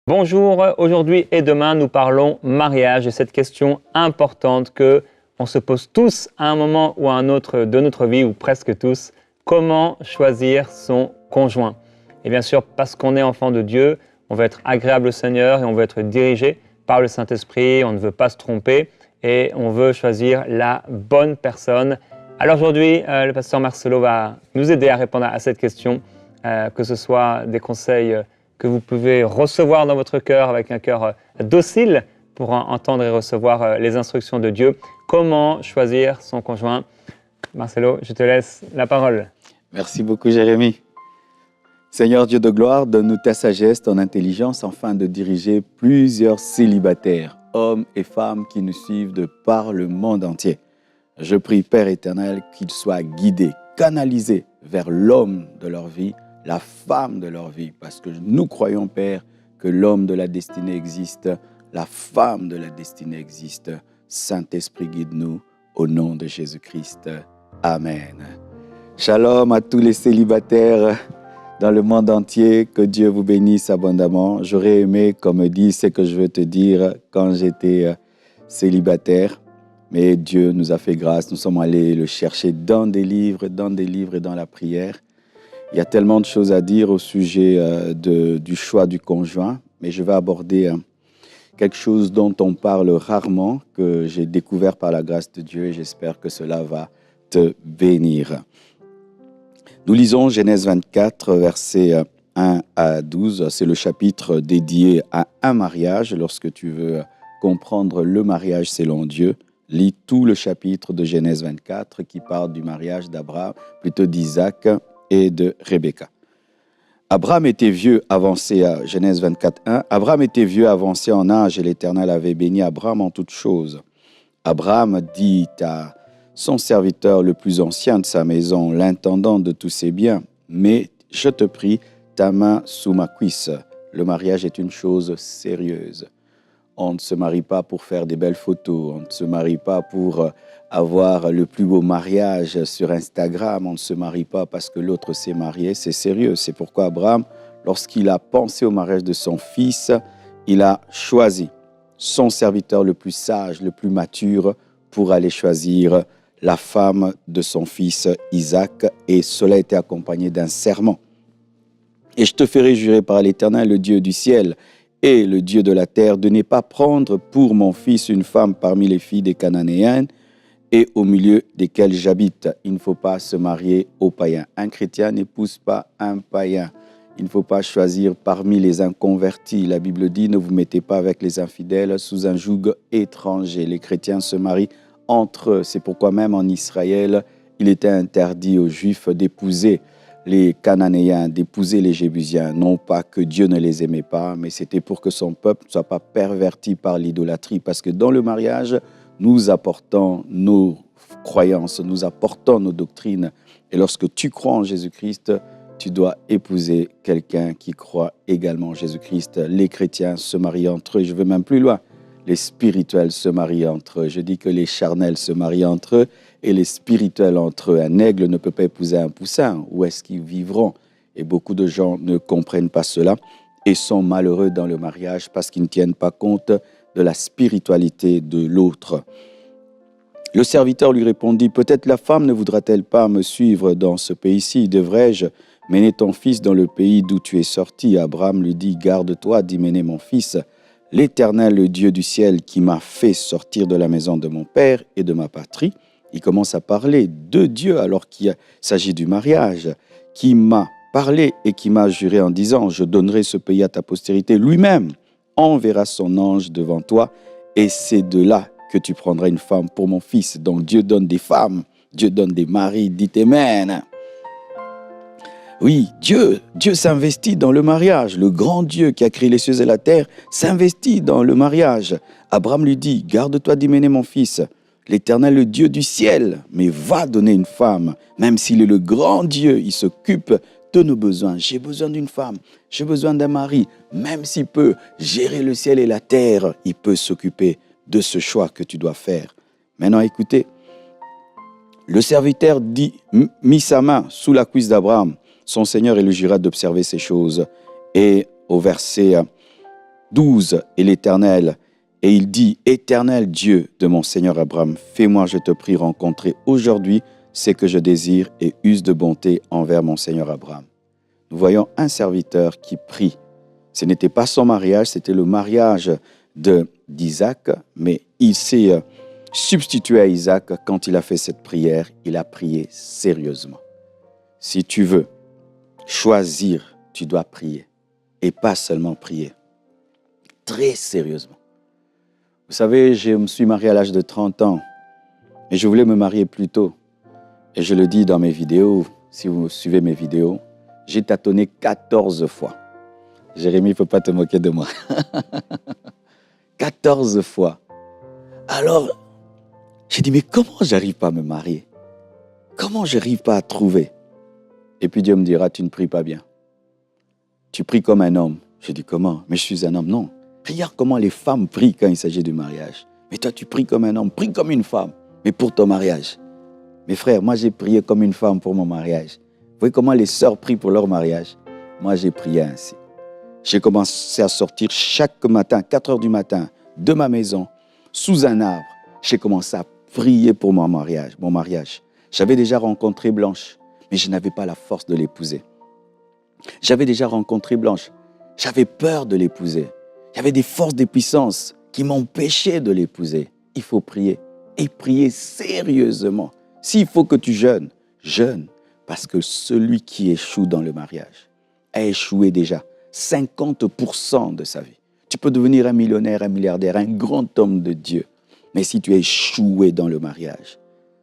Bonjour, aujourd'hui et demain nous parlons mariage et cette question importante que on se pose tous à un moment ou à un autre de notre vie ou presque tous, comment choisir son conjoint? Et bien sûr parce qu'on est enfant de Dieu, on veut être agréable au Seigneur et on veut être dirigé par le Saint-Esprit, on ne veut pas se tromper et on veut choisir la bonne personne. Alors aujourd'hui, le pasteur Marcelo va nous aider à répondre à cette question, que ce soit des conseils que vous pouvez recevoir dans votre cœur avec un cœur docile pour entendre et recevoir les instructions de Dieu. Comment choisir son conjoint? Marcelo, je te laisse la parole. Merci beaucoup, Jérémie. Seigneur Dieu de gloire, donne-nous ta sagesse, ton intelligence, afin de diriger plusieurs célibataires, hommes et femmes qui nous suivent de par le monde entier. Je prie, Père éternel, qu'ils soient guidés, canalisés vers l'homme de leur vie, la femme de leur vie, parce que nous croyons, Père, que l'homme de la destinée existe, la femme de la destinée existe. Saint-Esprit, guide-nous au nom de Jésus-Christ. Amen. Shalom à tous les célibataires dans le monde entier, que Dieu vous bénisse abondamment. J'aurais aimé qu'on me dise ce que je veux te dire quand j'étais célibataire, mais Dieu nous a fait grâce, nous sommes allés le chercher dans des livres et dans la prière. Il y a tellement de choses à dire au sujet du choix du conjoint, mais je vais aborder quelque chose dont on parle rarement, que j'ai découvert par la grâce de Dieu et j'espère que cela va te bénir. Nous lisons Genèse 24, versets 1 à 12. C'est le chapitre dédié à un mariage. Lorsque tu veux comprendre le mariage selon Dieu, lis tout le chapitre de Genèse 24 qui parle du mariage d'Abraham, plutôt d'Isaac et de Rebecca. Abraham était vieux, avancé à Genèse 24, 1. Abraham était vieux, avancé en âge, et l'Éternel avait béni Abraham en toutes choses. Abraham dit à son serviteur le plus ancien de sa maison, l'intendant de tous ses biens, « Mais je te prie, ta main sous ma cuisse. » Le mariage est une chose sérieuse. On ne se marie pas pour faire des belles photos, on ne se marie pas pour avoir le plus beau mariage sur Instagram, on ne se marie pas parce que l'autre s'est marié, c'est sérieux. C'est pourquoi Abraham, lorsqu'il a pensé au mariage de son fils, il a choisi son serviteur le plus sage, le plus mature pour aller choisir la femme de son fils Isaac, et cela était accompagné d'un serment. « Et je te ferai jurer par l'Éternel, le Dieu du ciel, et le Dieu de la terre, de ne pas prendre pour mon fils une femme parmi les filles des Cananéennes et au milieu desquelles j'habite. » Il ne faut pas se marier aux païens. Un chrétien n'épouse pas un païen. Il ne faut pas choisir parmi les inconvertis. La Bible dit, ne vous mettez pas avec les infidèles sous un joug étranger. Les chrétiens se marient entre eux. C'est pourquoi même en Israël, il était interdit aux Juifs d'épouser les Cananéens, d'épouser les Jébusiens. Non pas que Dieu ne les aimait pas, mais c'était pour que son peuple ne soit pas perverti par l'idolâtrie. Parce que dans le mariage, nous apportons nos croyances, nous apportons nos doctrines. Et lorsque tu crois en Jésus-Christ, tu dois épouser quelqu'un qui croit également en Jésus-Christ. Les chrétiens se marient entre eux. Je vais même plus loin. Les spirituels se marient entre eux. Je dis que les charnels se marient entre eux et les spirituels entre eux. Un aigle ne peut pas épouser un poussin. Où est-ce qu'ils vivront? Et beaucoup de gens ne comprennent pas cela et sont malheureux dans le mariage parce qu'ils ne tiennent pas compte de la spiritualité de l'autre. Le serviteur lui répondit, « Peut-être la femme ne voudra-t-elle pas me suivre dans ce pays-ci? Devrais-je mener ton fils dans le pays d'où tu es sorti ?» Abraham lui dit, « Garde-toi d'y mener mon fils. L'Éternel, le Dieu du ciel, qui m'a fait sortir de la maison de mon père et de ma patrie. » Il commence à parler de Dieu alors qu'il s'agit du mariage, qui m'a parlé et qui m'a juré en disant, « Je donnerai ce pays à ta postérité. » Lui-même enverra son ange devant toi et c'est de là que tu prendras une femme pour mon fils. Donc Dieu donne des femmes, Dieu donne des maris, dites Amen. Oui, Dieu s'investit dans le mariage. Le grand Dieu qui a créé les cieux et la terre s'investit dans le mariage. Abraham lui dit, « Garde-toi d'y mener mon fils. L'Éternel, le Dieu du ciel, mais va donner une femme. Même s'il est le grand Dieu, il s'occupe de nos besoins. J'ai besoin d'une femme, j'ai besoin d'un mari. Même s'il peut gérer le ciel et la terre, il peut s'occuper de ce choix que tu dois faire. » Maintenant, écoutez, le serviteur mit sa main sous la cuisse d'Abraham, son Seigneur, et lui jura d'observer ces choses. Et au verset 12, et il dit, « Éternel Dieu de mon Seigneur Abraham, fais-moi, je te prie, rencontrer aujourd'hui ce que je désire et use de bonté envers mon Seigneur Abraham. » Nous voyons un serviteur qui prie. Ce n'était pas son mariage, c'était le mariage d'Isaac, mais il s'est substitué à Isaac quand il a fait cette prière. Il a prié sérieusement. Si tu veux choisir, tu dois prier. Et pas seulement prier. Très sérieusement. Vous savez, je me suis marié à l'âge de 30 ans. Et je voulais me marier plus tôt. Et je le dis dans mes vidéos, si vous suivez mes vidéos, j'ai tâtonné 14 fois. Jérémie, il ne faut pas te moquer de moi. 14 fois. Alors, j'ai dit, mais comment j'arrive pas à me marier? Comment j'arrive pas à trouver? Et puis Dieu me dira, tu ne pries pas bien. Tu pries comme un homme. J'ai dit, comment? Mais je suis un homme. Non. Regarde comment les femmes prient quand il s'agit du mariage. Mais toi, tu pries comme un homme, prie comme une femme, mais pour ton mariage. Mes frères, moi, j'ai prié comme une femme pour mon mariage. Vous voyez comment les sœurs prient pour leur mariage? Moi, j'ai prié ainsi. J'ai commencé à sortir chaque matin, 4 heures du matin, de ma maison, sous un arbre. J'ai commencé à prier pour mon mariage. J'avais déjà rencontré Blanche, mais je n'avais pas la force de l'épouser. J'avais déjà rencontré Blanche. J'avais peur de l'épouser. Il y avait des forces, des puissances qui m'empêchaient de l'épouser. Il faut prier et prier sérieusement. S'il faut que tu jeûnes, jeûne, parce que celui qui échoue dans le mariage a échoué déjà 50% de sa vie. Tu peux devenir un millionnaire, un milliardaire, un grand homme de Dieu, mais si tu as échoué dans le mariage,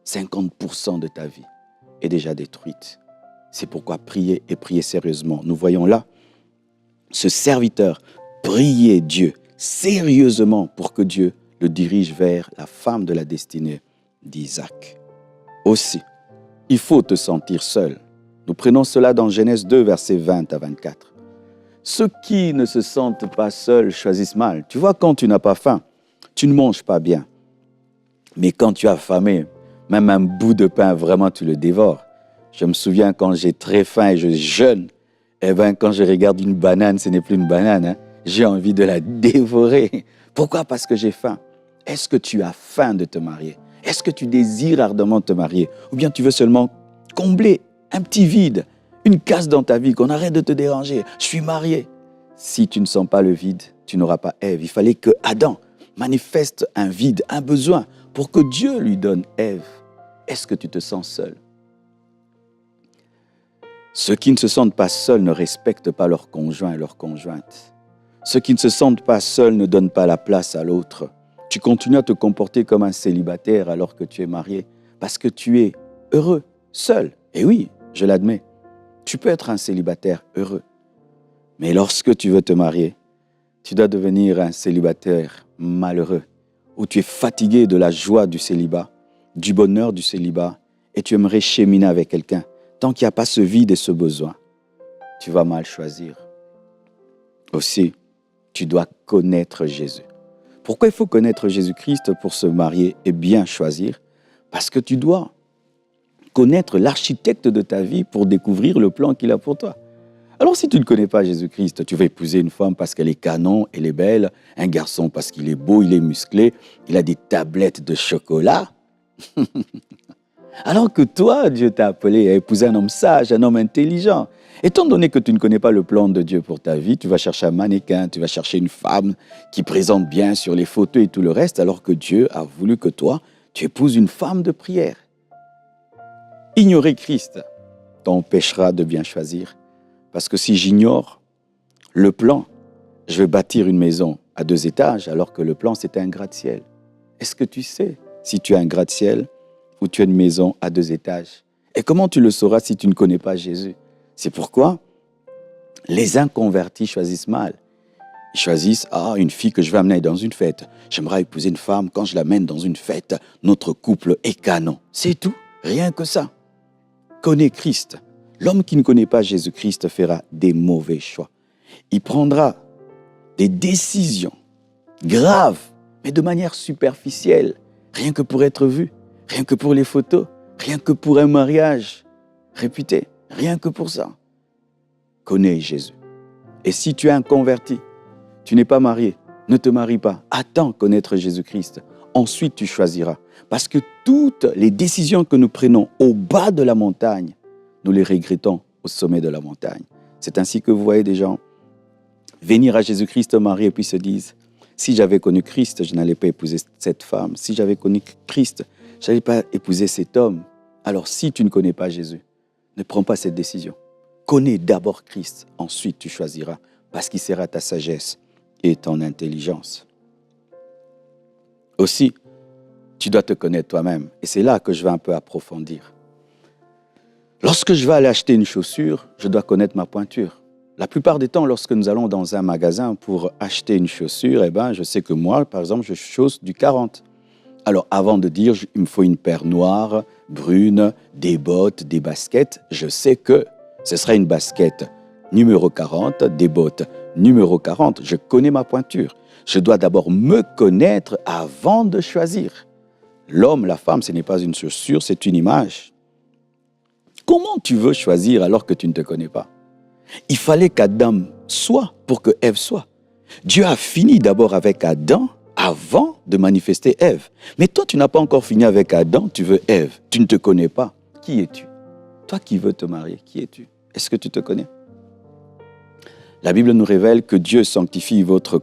50% de ta vie est déjà détruite. C'est pourquoi prier et prier sérieusement. Nous voyons là ce serviteur prier Dieu sérieusement pour que Dieu le dirige vers la femme de la destinée d'Isaac. Aussi, il faut te sentir seul. Nous prenons cela dans Genèse 2, versets 20 à 24. Ceux qui ne se sentent pas seuls choisissent mal. Tu vois, quand tu n'as pas faim, tu ne manges pas bien. Mais quand tu as faim, même un bout de pain, vraiment, tu le dévores. Je me souviens quand j'ai très faim et je jeûne, quand je regarde une banane, ce n'est plus une banane, hein. J'ai envie de la dévorer. Pourquoi? Parce que j'ai faim. Est-ce que tu as faim de te marier? Est-ce que tu désires ardemment te marier? Ou bien tu veux seulement combler un petit vide, une case dans ta vie, qu'on arrête de te déranger? Je suis marié. Si tu ne sens pas le vide, tu n'auras pas Ève. Il fallait que Adam manifeste un vide, un besoin, pour que Dieu lui donne Ève. Est-ce que tu te sens seul? Ceux qui ne se sentent pas seuls ne respectent pas leur conjoint et leur conjointe. Ceux qui ne se sentent pas seuls ne donnent pas la place à l'autre. Tu continues à te comporter comme un célibataire alors que tu es marié parce que tu es heureux, seul. Et oui, je l'admets, tu peux être un célibataire heureux. Mais lorsque tu veux te marier, tu dois devenir un célibataire malheureux où tu es fatigué de la joie du célibat, du bonheur du célibat et tu aimerais cheminer avec quelqu'un. Tant qu'il n'y a pas ce vide et ce besoin, tu vas mal choisir. Aussi, tu dois connaître Jésus. Pourquoi il faut connaître Jésus-Christ pour se marier et bien choisir? Parce que tu dois connaître l'architecte de ta vie pour découvrir le plan qu'il a pour toi. Alors si tu ne connais pas Jésus-Christ, tu vas épouser une femme parce qu'elle est canon, elle est belle, un garçon parce qu'il est beau, il est musclé, il a des tablettes de chocolat. Alors que toi, Dieu t'a appelé à épouser un homme sage, un homme intelligent. Étant donné que tu ne connais pas le plan de Dieu pour ta vie, tu vas chercher un mannequin, tu vas chercher une femme qui présente bien sur les photos et tout le reste, alors que Dieu a voulu que toi, tu épouses une femme de prière. Ignorer Christ t'empêchera de bien choisir. Parce que si j'ignore le plan, je vais bâtir une maison à 2 étages, alors que le plan, c'est un gratte-ciel. Est-ce que tu sais si tu as un gratte-ciel ou tu as une maison à 2 étages? Et comment tu le sauras si tu ne connais pas Jésus? C'est pourquoi les inconvertis choisissent mal. Ils choisissent, une fille que je vais amener dans une fête. J'aimerais épouser une femme, quand je l'amène dans une fête, notre couple est canon. C'est tout, rien que ça. Connais Christ. L'homme qui ne connaît pas Jésus-Christ fera des mauvais choix. Il prendra des décisions graves, mais de manière superficielle, rien que pour être vu, rien que pour les photos, rien que pour un mariage réputé, rien que pour ça. Connais Jésus. Et si tu es un converti, tu n'es pas marié, ne te marie pas. Attends connaître Jésus-Christ. Ensuite, tu choisiras. Parce que toutes les décisions que nous prenons au bas de la montagne, nous les regrettons au sommet de la montagne. C'est ainsi que vous voyez des gens venir à Jésus-Christ marié et puis se disent, si j'avais connu Christ, je n'allais pas épouser cette femme. Si j'avais connu Christ, je n'allais pas épouser cet homme. Alors si tu ne connais pas Jésus, ne prends pas cette décision. Connais d'abord Christ, ensuite tu choisiras, parce qu'il sera ta sagesse et ton intelligence. Aussi, tu dois te connaître toi-même. Et c'est là que je vais un peu approfondir. Lorsque je vais aller acheter une chaussure, je dois connaître ma pointure. La plupart des temps, lorsque nous allons dans un magasin pour acheter une chaussure, je sais que moi, par exemple, je chausse du 40. Alors, avant de dire, il me faut une paire noire, brune, des bottes, des baskets, je sais que ce sera une basket numéro 40, des bottes numéro 40. Je connais ma pointure. Je dois d'abord me connaître avant de choisir. L'homme, la femme, ce n'est pas une chaussure, c'est une image. Comment tu veux choisir alors que tu ne te connais pas? Il fallait qu'Adam soit pour que Ève soit. Dieu a fini d'abord avec Adam avant de manifester Ève. Mais toi, tu n'as pas encore fini avec Adam, tu veux Ève. Tu ne te connais pas. Qui es-tu? Toi qui veux te marier, qui es-tu? Est-ce que tu te connais? La Bible nous révèle que Dieu sanctifie votre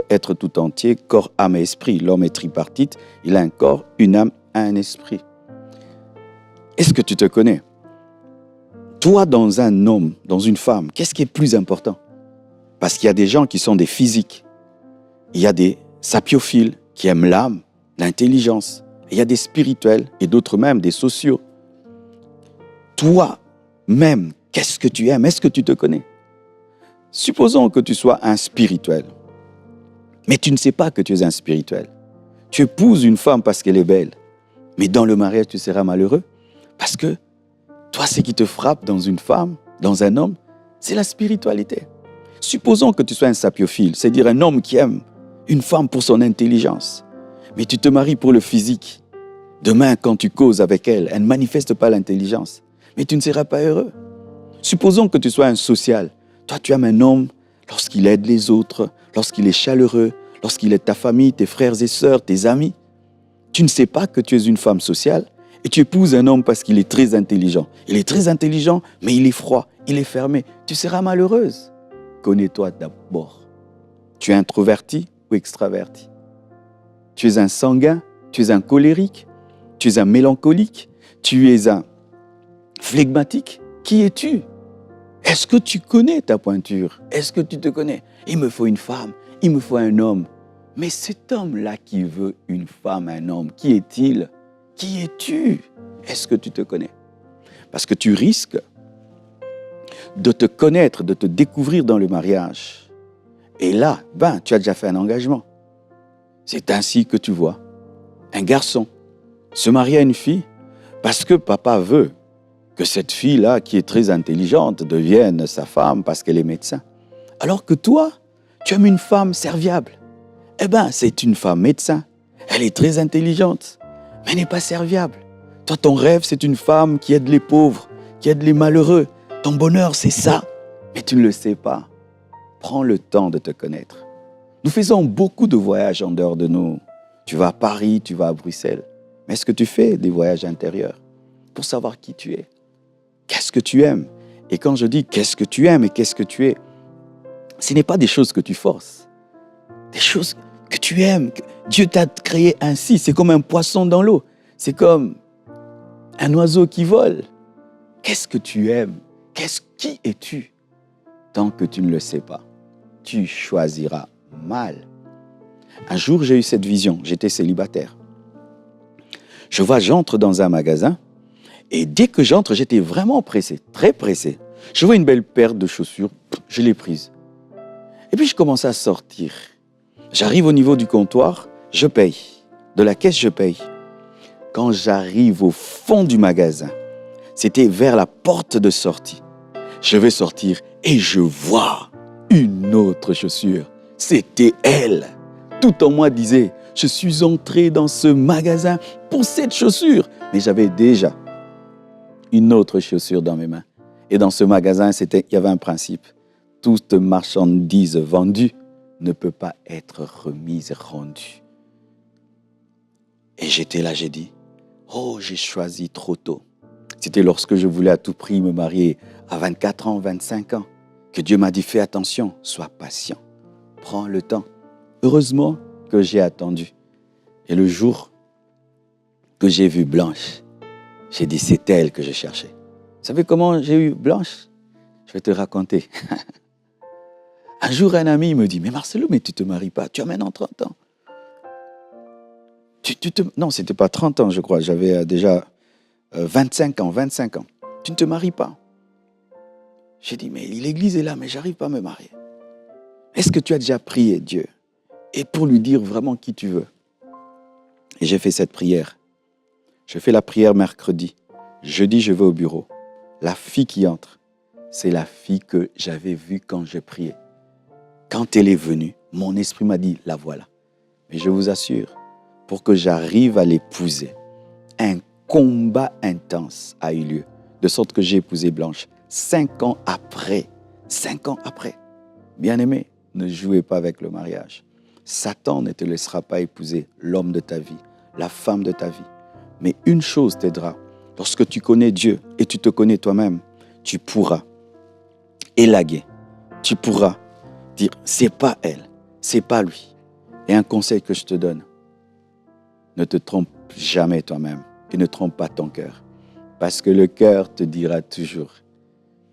être tout entier, corps, âme et esprit. L'homme est tripartite, il a un corps, une âme, un esprit. Est-ce que tu te connais? Toi, dans un homme, dans une femme, qu'est-ce qui est plus important? Parce qu'il y a des gens qui sont des physiques. Il y a des sapiophiles qui aiment l'âme, l'intelligence. Il y a des spirituels et d'autres même, des sociaux. Toi-même, qu'est-ce que tu aimes? Est-ce que tu te connais? Supposons que tu sois un spirituel. Mais tu ne sais pas que tu es un spirituel. Tu épouses une femme parce qu'elle est belle. Mais dans le mariage, tu seras malheureux. Parce que toi, ce qui te frappe dans une femme, dans un homme, c'est la spiritualité. Supposons que tu sois un sapiophile, c'est-à-dire un homme qui aime une femme pour son intelligence. Mais tu te maries pour le physique. Demain, quand tu causes avec elle, elle ne manifeste pas l'intelligence. Mais tu ne seras pas heureux. Supposons que tu sois un social. Toi, tu aimes un homme lorsqu'il aide les autres, lorsqu'il est chaleureux, lorsqu'il aide ta famille, tes frères et sœurs, tes amis. Tu ne sais pas que tu es une femme sociale et tu épouses un homme parce qu'il est très intelligent. Il est très intelligent, mais il est froid, il est fermé. Tu seras malheureuse. Connais-toi d'abord. Tu es introverti ou extraverti? Tu es un sanguin? Tu es un colérique? Tu es un mélancolique? Tu es un flegmatique? Qui es-tu? Est-ce que tu connais ta pointure? Est-ce que tu te connais? Il me faut une femme, il me faut un homme. Mais cet homme-là qui veut une femme, un homme, qui est-il? Qui es-tu? Est-ce que tu te connais? Parce que tu risques de te connaître, de te découvrir dans le mariage. Et là, tu as déjà fait un engagement. C'est ainsi que tu vois un garçon se marier à une fille parce que papa veut que cette fille-là, qui est très intelligente, devienne sa femme parce qu'elle est médecin. Alors que toi, tu aimes une femme serviable. C'est une femme médecin. Elle est très intelligente, mais elle n'est pas serviable. Toi, ton rêve, c'est une femme qui aide les pauvres, qui aide les malheureux. Ton bonheur, c'est ça, mais tu ne le sais pas. Prends le temps de te connaître. Nous faisons beaucoup de voyages en dehors de nous. Tu vas à Paris, tu vas à Bruxelles. Mais est-ce que tu fais des voyages intérieurs pour savoir qui tu es? Qu'est-ce que tu aimes? Et quand je dis qu'est-ce que tu aimes et qu'est-ce que tu es, ce n'est pas des choses que tu forces. Des choses que tu aimes. Que Dieu t'a créé ainsi. C'est comme un poisson dans l'eau. C'est comme un oiseau qui vole. Qu'est-ce que tu aimes? Qui es-tu? Tant que tu ne le sais pas, tu choisiras mal. Un jour, j'ai eu cette vision. J'étais célibataire. J'entre dans un magasin et dès que j'entre, j'étais vraiment pressé, très pressé. Je vois une belle paire de chaussures, je l'ai prise. Et puis, je commence à sortir. J'arrive au niveau du comptoir, je paye. De la caisse, je paye. Quand j'arrive au fond du magasin, c'était vers la porte de sortie. Je vais sortir et je vois une autre chaussure. C'était elle. Tout en moi disait, je suis entré dans ce magasin pour cette chaussure. Mais j'avais déjà une autre chaussure dans mes mains. Et dans ce magasin, il y avait un principe. Toute marchandise vendue ne peut pas être remise et rendue. Et j'étais là, j'ai dit, oh, j'ai choisi trop tôt. C'était lorsque je voulais à tout prix me marier à 24 ans, 25 ans, que Dieu m'a dit, fais attention, sois patient, prends le temps. Heureusement que j'ai attendu. Et le jour que j'ai vu Blanche, j'ai dit, c'est elle que je cherchais. Vous savez comment j'ai eu Blanche? Je vais te raconter. Un jour, un ami me dit, mais Marcelo, mais tu ne te maries pas, tu as maintenant 30 ans. Non, ce n'était pas 30 ans, je crois, j'avais déjà 25 ans. Tu ne te maries pas. J'ai dit, mais l'église est là, mais je n'arrive pas à me marier. Est-ce que tu as déjà prié Dieu? Et pour lui dire vraiment qui tu veux. Et j'ai fait cette prière. Je fais la prière mercredi. Jeudi, je vais au bureau. La fille qui entre, c'est la fille que j'avais vue quand je priais. Quand elle est venue, mon esprit m'a dit, la voilà. Mais je vous assure, pour que j'arrive à l'épouser, un combat intense a eu lieu, de sorte que j'ai épousé Blanche 5 ans après. 5 ans après. Bien-aimé, ne jouez pas avec le mariage. Satan ne te laissera pas épouser l'homme de ta vie, la femme de ta vie. Mais une chose t'aidera. Lorsque tu connais Dieu et tu te connais toi-même, tu pourras élaguer. Tu pourras dire, c'est pas elle, c'est pas lui. Et un conseil que je te donne, ne te trompe jamais toi-même et ne trompe pas ton cœur. Parce que le cœur te dira toujours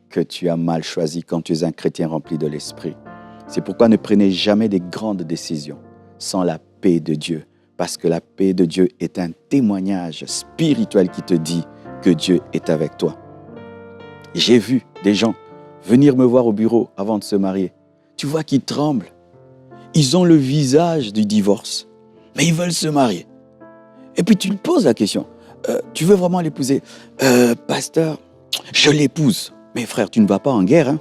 que tu as mal choisi quand tu es un chrétien rempli de l'esprit. C'est pourquoi ne prenez jamais des grandes décisions sans la paix de Dieu. Parce que la paix de Dieu est un témoignage spirituel qui te dit que Dieu est avec toi. J'ai vu des gens venir me voir au bureau avant de se marier. Tu vois qu'ils tremblent. Ils ont le visage du divorce, mais ils veulent se marier. Et puis tu te poses la question, tu veux vraiment l'épouser? Pasteur, je l'épouse. Mais frère, tu ne vas pas en guerre. Hein?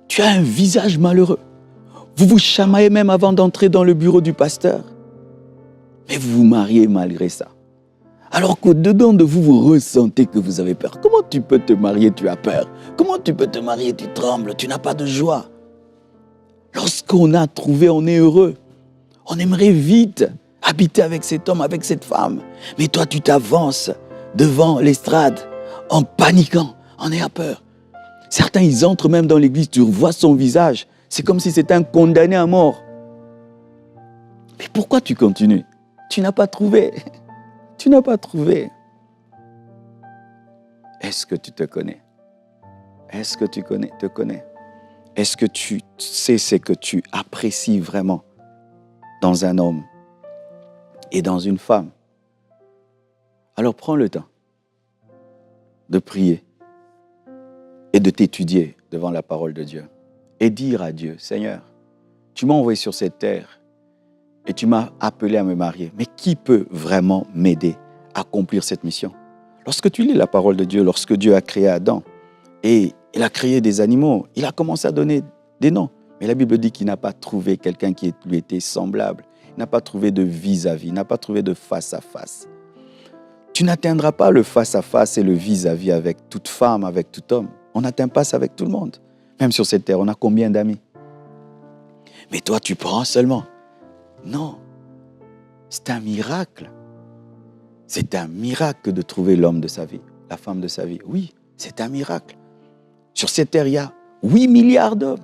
Tu as un visage malheureux. Vous vous chamaillez même avant d'entrer dans le bureau du pasteur. Mais vous vous mariez malgré ça. Alors qu'au-dedans de vous, vous ressentez que vous avez peur. Comment tu peux te marier, tu as peur? Comment tu peux te marier, tu trembles, tu n'as pas de joie? Lorsqu'on a trouvé, on est heureux. On aimerait vite habiter avec cet homme, avec cette femme. Mais toi, tu t'avances devant l'estrade en paniquant, en ayant peur. Certains, ils entrent même dans l'église, tu vois son visage. C'est comme si c'était un condamné à mort. Mais pourquoi tu continues? Tu n'as pas trouvé. Tu n'as pas trouvé. Est-ce que tu te connais? Est-ce que tu te connais? Est-ce que tu sais ce que tu apprécies vraiment dans un homme et dans une femme? Alors prends le temps de prier et de t'étudier devant la parole de Dieu et dire à Dieu, Seigneur, tu m'as envoyé sur cette terre et tu m'as appelé à me marier, mais qui peut vraiment m'aider à accomplir cette mission? Lorsque tu lis la parole de Dieu, lorsque Dieu a créé Adam et il a créé des animaux, il a commencé à donner des noms. Mais la Bible dit qu'il n'a pas trouvé quelqu'un qui lui était semblable. Il n'a pas trouvé de vis-à-vis, il n'a pas trouvé de face-à-face. Tu n'atteindras pas le face-à-face et le vis-à-vis avec toute femme, avec tout homme. On n'atteint pas ça avec tout le monde. Même sur cette terre, on a combien d'amis? Mais toi, tu prends seulement. Non, c'est un miracle. C'est un miracle de trouver l'homme de sa vie, la femme de sa vie. Oui, c'est un miracle. Sur cette terre, il y a 8 milliards d'hommes.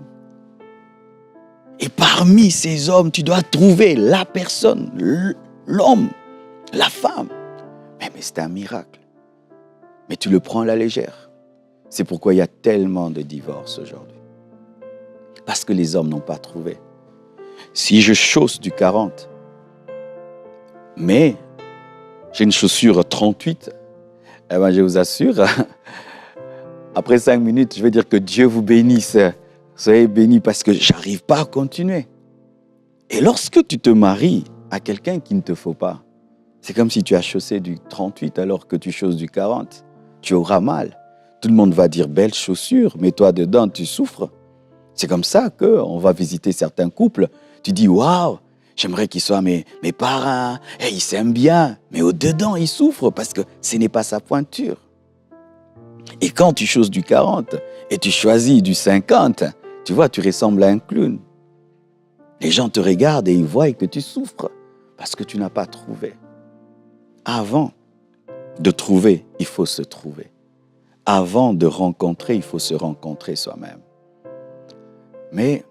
Et parmi ces hommes, tu dois trouver la personne, l'homme, la femme. Mais c'est un miracle. Mais tu le prends à la légère. C'est pourquoi il y a tellement de divorces aujourd'hui. Parce que les hommes n'ont pas trouvé. Si je chausse du 40, mais j'ai une chaussure 38, eh ben je vous assure, après 5 minutes, je vais dire que Dieu vous bénisse. Soyez bénis parce que je n'arrive pas à continuer. Et lorsque tu te maries à quelqu'un qu'il ne te faut pas, c'est comme si tu as chaussé du 38 alors que tu chausses du 40. Tu auras mal. Tout le monde va dire belle chaussure, mais toi dedans, tu souffres. C'est comme ça qu'on va visiter certains couples. Tu dis, waouh, j'aimerais qu'ils soient mes parents, et ils s'aiment bien. Mais au-dedans, ils souffrent parce que ce n'est pas sa pointure. Et quand tu chausses du 40 et tu choisis du 50, tu vois, tu ressembles à un clown. Les gens te regardent et ils voient que tu souffres parce que tu n'as pas trouvé. Avant de trouver, il faut se trouver. Avant de rencontrer, il faut se rencontrer soi-même. Mais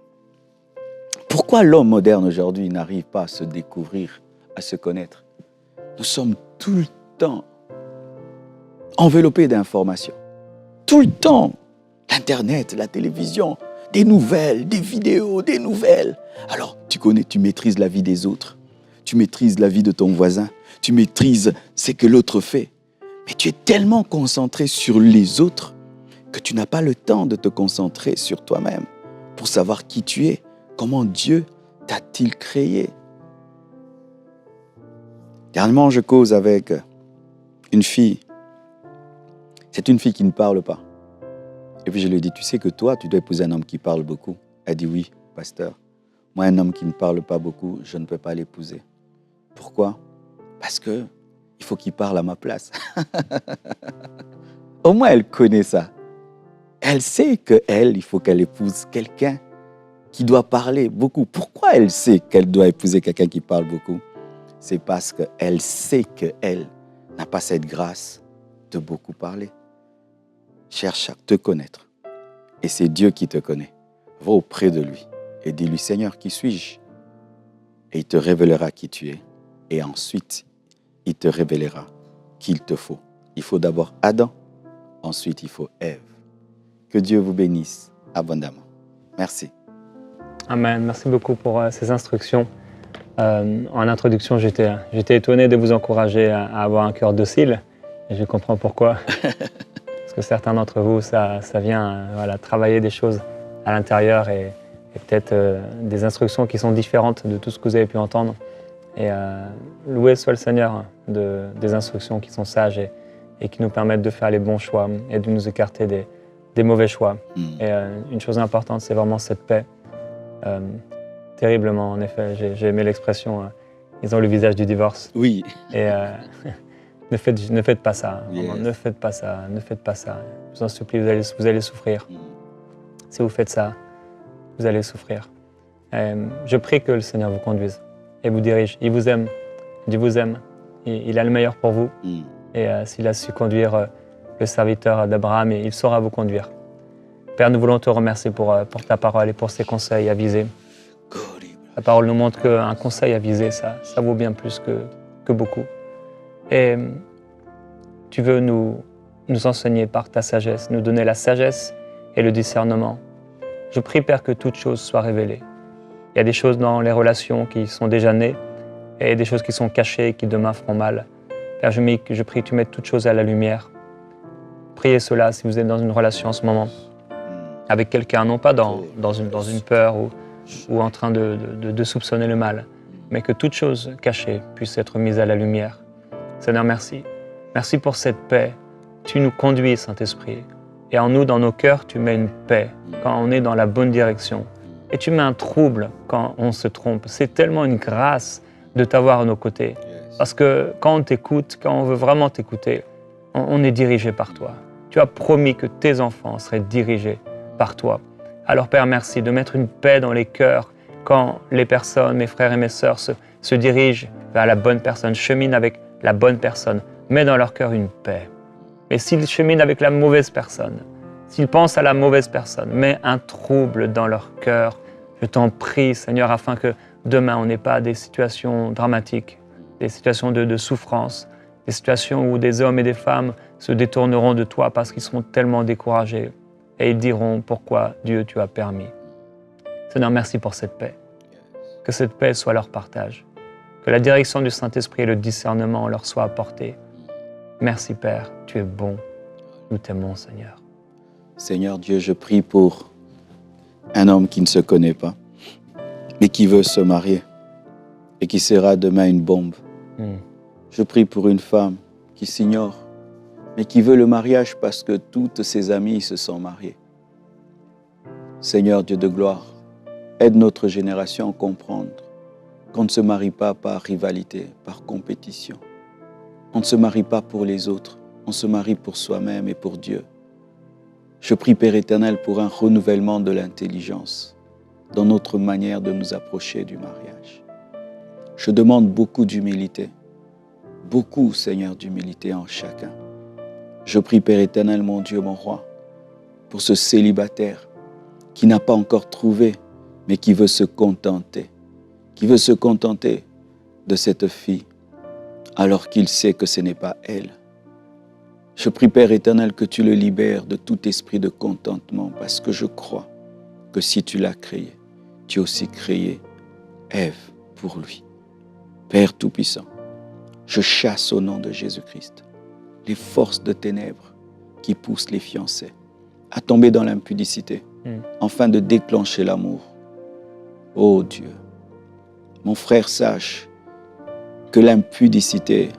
pourquoi l'homme moderne aujourd'hui n'arrive pas à se découvrir, à se connaître? Nous sommes tout le temps enveloppés d'informations. Tout le temps, l'Internet, la télévision, des nouvelles, des vidéos, des nouvelles. Alors, tu connais, tu maîtrises la vie des autres. Tu maîtrises la vie de ton voisin. Tu maîtrises ce que l'autre fait. Mais tu es tellement concentré sur les autres que tu n'as pas le temps de te concentrer sur toi-même pour savoir qui tu es, comment Dieu t'a-t-il créé. Dernièrement, je cause avec une fille. C'est une fille qui ne parle pas. Et puis je lui ai dit, tu sais que toi, tu dois épouser un homme qui parle beaucoup. Elle dit, oui, pasteur. Moi, un homme qui ne parle pas beaucoup, je ne peux pas l'épouser. Pourquoi? Parce que il faut qu'il parle à ma place. Au moins, elle connaît ça. Elle sait qu'elle, il faut qu'elle épouse quelqu'un qui doit parler beaucoup. Pourquoi elle sait qu'elle doit épouser quelqu'un qui parle beaucoup? C'est parce qu'elle sait qu'elle n'a pas cette grâce de beaucoup parler. Cherche à te connaître. Et c'est Dieu qui te connaît. Va auprès de lui et dis-lui, Seigneur, qui suis-je? Et il te révélera qui tu es. Et ensuite, il te révélera qu'il te faut. Il faut d'abord Adam, ensuite il faut Ève. Que Dieu vous bénisse abondamment. Merci. Amen. Merci beaucoup pour ces instructions. En introduction, j'étais étonné de vous encourager à avoir un cœur docile. Et je comprends pourquoi. Parce que certains d'entre vous, ça vient travailler des choses à l'intérieur et peut-être des instructions qui sont différentes de tout ce que vous avez pu entendre. Et loué soit le Seigneur des instructions qui sont sages et qui nous permettent de faire les bons choix et de nous écarter des mauvais choix. Et une chose importante, c'est vraiment cette paix. Terriblement, en effet, j'ai aimé l'expression ils ont le visage du divorce. Oui. Et ne faites pas ça. Yes. Vraiment, ne faites pas ça. Ne faites pas ça. Je vous en supplie, vous allez souffrir. Si vous faites ça, vous allez souffrir. Je prie que le Seigneur vous conduise et vous dirige. Il vous aime. Dieu vous aime. Il a le meilleur pour vous. Et s'il a su conduire le serviteur d'Abraham, il saura vous conduire. Père, nous voulons te remercier pour ta parole et pour ces conseils avisés. La parole nous montre qu'un conseil avisé, ça vaut bien plus que beaucoup. Et tu veux nous enseigner par ta sagesse, nous donner la sagesse et le discernement. Je prie, Père, que toutes choses soient révélées. Il y a des choses dans les relations qui sont déjà nées et des choses qui sont cachées et qui demain feront mal. Père, je prie que tu mettes toutes choses à la lumière. Priez cela si vous êtes dans une relation en ce moment avec quelqu'un, non pas dans une peur ou en train de soupçonner le mal, mais que toute chose cachée puisse être mise à la lumière. Seigneur, merci. Merci pour cette paix. Tu nous conduis, Saint-Esprit. Et en nous, dans nos cœurs, tu mets une paix quand on est dans la bonne direction. Et tu mets un trouble quand on se trompe. C'est tellement une grâce de t'avoir à nos côtés. Parce que quand on t'écoute, quand on veut vraiment t'écouter, on est dirigé par toi. Tu as promis que tes enfants seraient dirigés par toi. Alors Père, merci de mettre une paix dans les cœurs quand les personnes, mes frères et mes sœurs, se dirigent vers la bonne personne, cheminent avec la bonne personne. Mets dans leur cœur une paix. Mais s'ils cheminent avec la mauvaise personne, s'ils pensent à la mauvaise personne, mets un trouble dans leur cœur. Je t'en prie, Seigneur, afin que demain, on n'ait pas des situations dramatiques, des situations de souffrance, des situations où des hommes et des femmes se détourneront de toi parce qu'ils seront tellement découragés et ils diront pourquoi Dieu tu as permis. Seigneur, merci pour cette paix. Que cette paix soit leur partage. Que la direction du Saint-Esprit et le discernement leur soient apportés. Merci Père, tu es bon. Nous t'aimons Seigneur. Seigneur Dieu, je prie pour un homme qui ne se connaît pas, mais qui veut se marier et qui sera demain une bombe. Je prie pour une femme qui s'ignore, mais qui veut le mariage parce que toutes ses amies se sont mariées. Seigneur Dieu de gloire, aide notre génération à comprendre qu'on ne se marie pas par rivalité, par compétition. On ne se marie pas pour les autres, on se marie pour soi-même et pour Dieu. Je prie, Père éternel, pour un renouvellement de l'intelligence, dans notre manière de nous approcher du mariage. Je demande beaucoup d'humilité, beaucoup, Seigneur, d'humilité en chacun. Je prie, Père éternel, mon Dieu, mon roi, pour ce célibataire qui n'a pas encore trouvé, mais qui veut se contenter, de cette fille, alors qu'il sait que ce n'est pas elle. Je prie, Père éternel, que tu le libères de tout esprit de contentement, parce que je crois que si tu l'as créé, tu as aussi créé Ève pour lui. Père Tout-Puissant, je chasse au nom de Jésus-Christ les forces de ténèbres qui poussent les fiancés à tomber dans l'impudicité, afin de déclencher l'amour. Oh Dieu, mon frère, sache que l'impudicité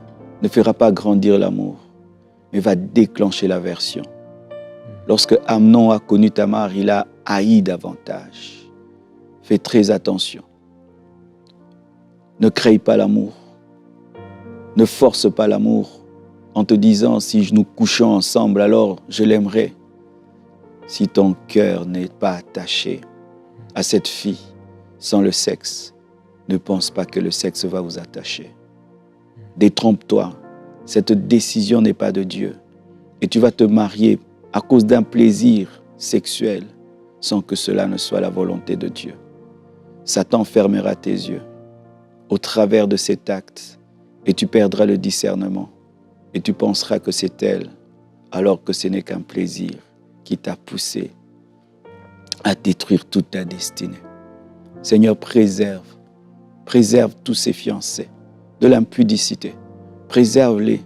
ne fera pas grandir l'amour, mais va déclencher l'aversion. Lorsque Amnon a connu Tamar, il a haï davantage. Fais très attention. Ne crée pas l'amour. Ne force pas l'amour en te disant, si nous couchons ensemble, alors je l'aimerai. Si ton cœur n'est pas attaché à cette fille sans le sexe, ne pense pas que le sexe va vous attacher. Détrompe-toi, cette décision n'est pas de Dieu. Et tu vas te marier à cause d'un plaisir sexuel sans que cela ne soit la volonté de Dieu. Satan fermera tes yeux au travers de cet acte et tu perdras le discernement et tu penseras que c'est elle alors que ce n'est qu'un plaisir qui t'a poussé à détruire toute ta destinée. Seigneur, préserve tous ces fiancés de l'impudicité. Préserve-les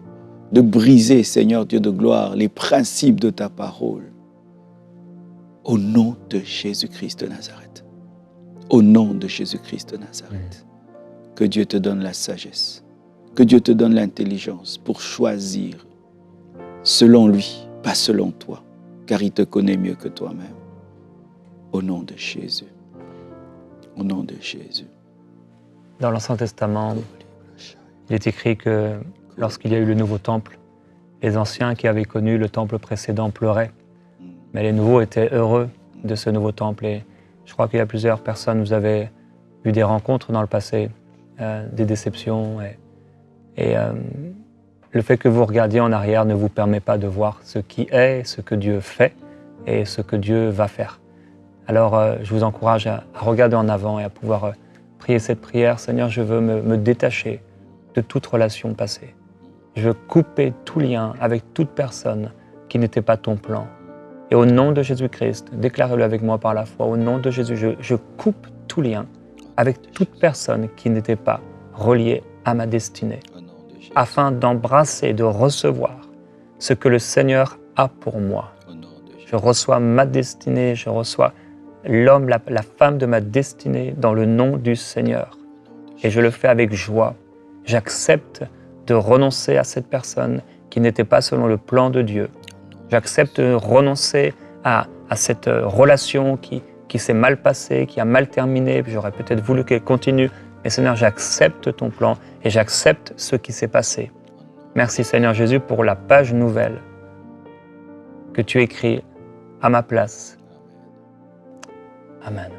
de briser, Seigneur Dieu de gloire, les principes de ta parole. Au nom de Jésus-Christ de Nazareth. Au nom de Jésus-Christ de Nazareth. Que Dieu te donne la sagesse. Que Dieu te donne l'intelligence pour choisir selon lui, pas selon toi, car il te connaît mieux que toi-même. Au nom de Jésus. Au nom de Jésus. Dans l'Ancien Testament, il est écrit que lorsqu'il y a eu le nouveau temple, les anciens qui avaient connu le temple précédent pleuraient, mais les nouveaux étaient heureux de ce nouveau temple. Et je crois qu'il y a plusieurs personnes, vous avez eu des rencontres dans le passé, des déceptions, et le fait que vous regardiez en arrière ne vous permet pas de voir ce qui est, ce que Dieu fait et ce que Dieu va faire. Alors je vous encourage à regarder en avant et à pouvoir prier cette prière. Seigneur, je veux me détacher de toute relation passée. Je veux couper tout lien avec toute personne qui n'était pas ton plan. Et au nom de Jésus-Christ, déclarez-le avec moi par la foi, au nom de Jésus, je coupe tout lien avec toute personne qui n'était pas reliée à ma destinée, afin d'embrasser, de recevoir ce que le Seigneur a pour moi. Je reçois ma destinée, je reçois l'homme, la femme de ma destinée dans le nom du Seigneur. Et je le fais avec joie. J'accepte de renoncer à cette personne qui n'était pas selon le plan de Dieu. J'accepte de renoncer à cette relation qui s'est mal passée, qui a mal terminé. J'aurais peut-être voulu qu'elle continue. Mais Seigneur, j'accepte ton plan et j'accepte ce qui s'est passé. Merci Seigneur Jésus pour la page nouvelle que tu écris à ma place. Amen.